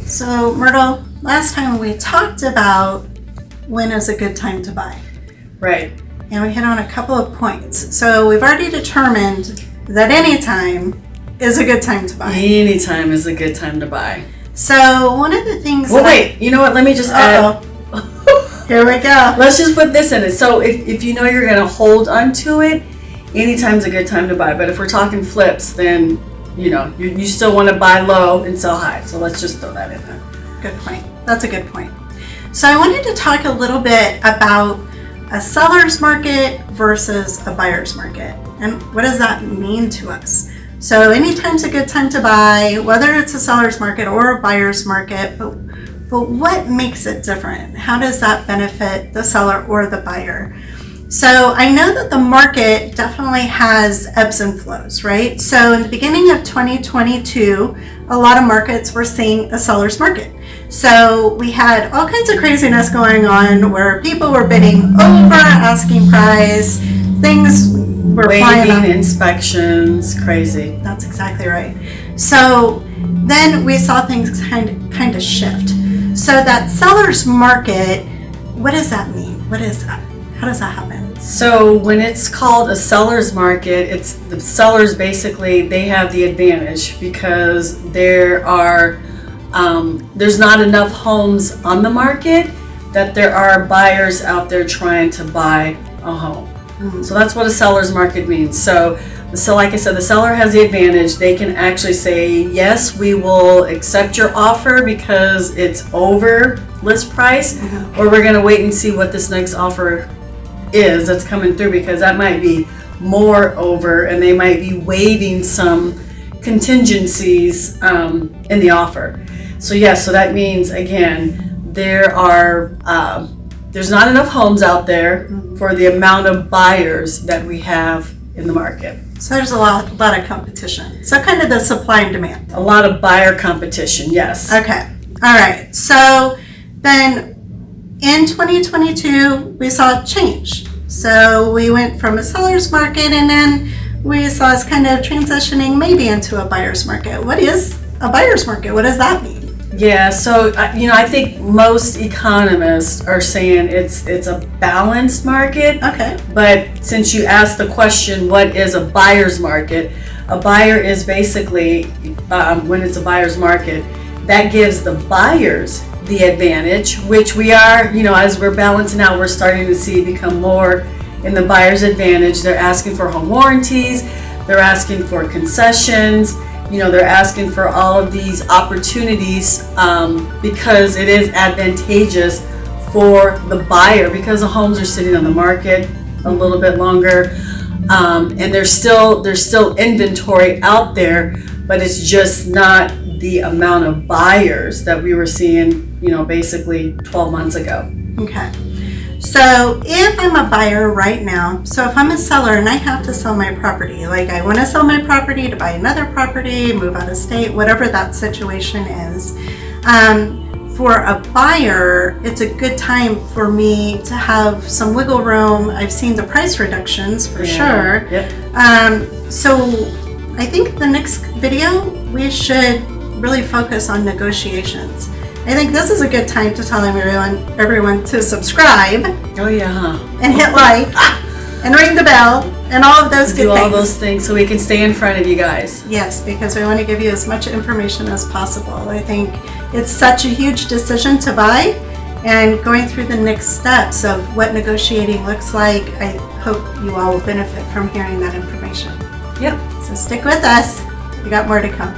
So, Myrtle, last time we talked about when is a good time to buy. Right. And we hit on a couple of points. So, we've already determined that any time is a good time to buy. Anytime is a good time to buy. So, one of the things. Well, wait, you know what? Let me just add. Here we go. Let's just put this in it. So, if you know you're going to hold onto it, anytime's a good time to buy. But if we're talking flips, then you still want to buy low and sell high. So let's just throw that in there. Good point. That's a good point. So I wanted to talk a little bit about a seller's market versus a buyer's market. And what does that mean to us? So anytime's a good time to buy, whether it's a seller's market or a buyer's market, but what makes it different? How does that benefit the seller or the buyer? So I know that the market definitely has ebbs and flows, right? So in the beginning of 2022, a lot of markets were seeing a seller's market. So we had all kinds of craziness going on where people were bidding over asking price, things were flying up. Inspections, crazy. That's exactly right. So then we saw things kind of shift. So that seller's market, what does that mean? What is that? How does that happen? So when it's called a seller's market, it's the sellers basically, they have the advantage because there's not enough homes on the market that there are buyers out there trying to buy a home. Mm-hmm. So that's what a seller's market means. So like I said, the seller has the advantage. They can actually say, yes, we will accept your offer because it's over list price, mm-hmm. or we're going to wait and see what this next offer is that's coming through, because that might be more over and they might be waiving some contingencies in the offer. So yes, so that means again there's not enough homes out there for the amount of buyers that we have in the market. So there's a lot of competition. So kind of the supply and demand. A lot of buyer competition, yes. Okay. All right. So then in 2022, we saw a change. So we went from a seller's market and then we saw us kind of transitioning maybe into a buyer's market. What is a buyer's market? What does that mean? Yeah, so I think most economists are saying it's a balanced market. Okay. But since you asked the question, what is a buyer's market? A buyer is basically, when it's a buyer's market, that gives the buyers the advantage, which we are, as we're balancing out, we're starting to see become more in the buyer's advantage. They're asking for home warranties, they're asking for concessions, they're asking for all of these opportunities because it is advantageous for the buyer because the homes are sitting on the market a little bit longer, and there's still inventory out there, but it's just not the amount of buyers that we were seeing, basically 12 months ago. Okay. So if I'm a buyer right now, so if I'm a seller and I have to sell my property, like I want to sell my property to buy another property, move out of state, whatever that situation is, for a buyer, it's a good time for me to have some wiggle room. I've seen the price reductions for sure. Yep. So I think the next video, we should really focus on negotiations. I think this is a good time to tell everyone to subscribe. Oh yeah. And hit like and ring the bell and all of those good things. Do all those things so we can stay in front of you guys. Yes, because we want to give you as much information as possible. I think it's such a huge decision to buy, and going through the next steps of what negotiating looks like, I hope you all will benefit from hearing that information. Yep. So stick with us. We got more to come.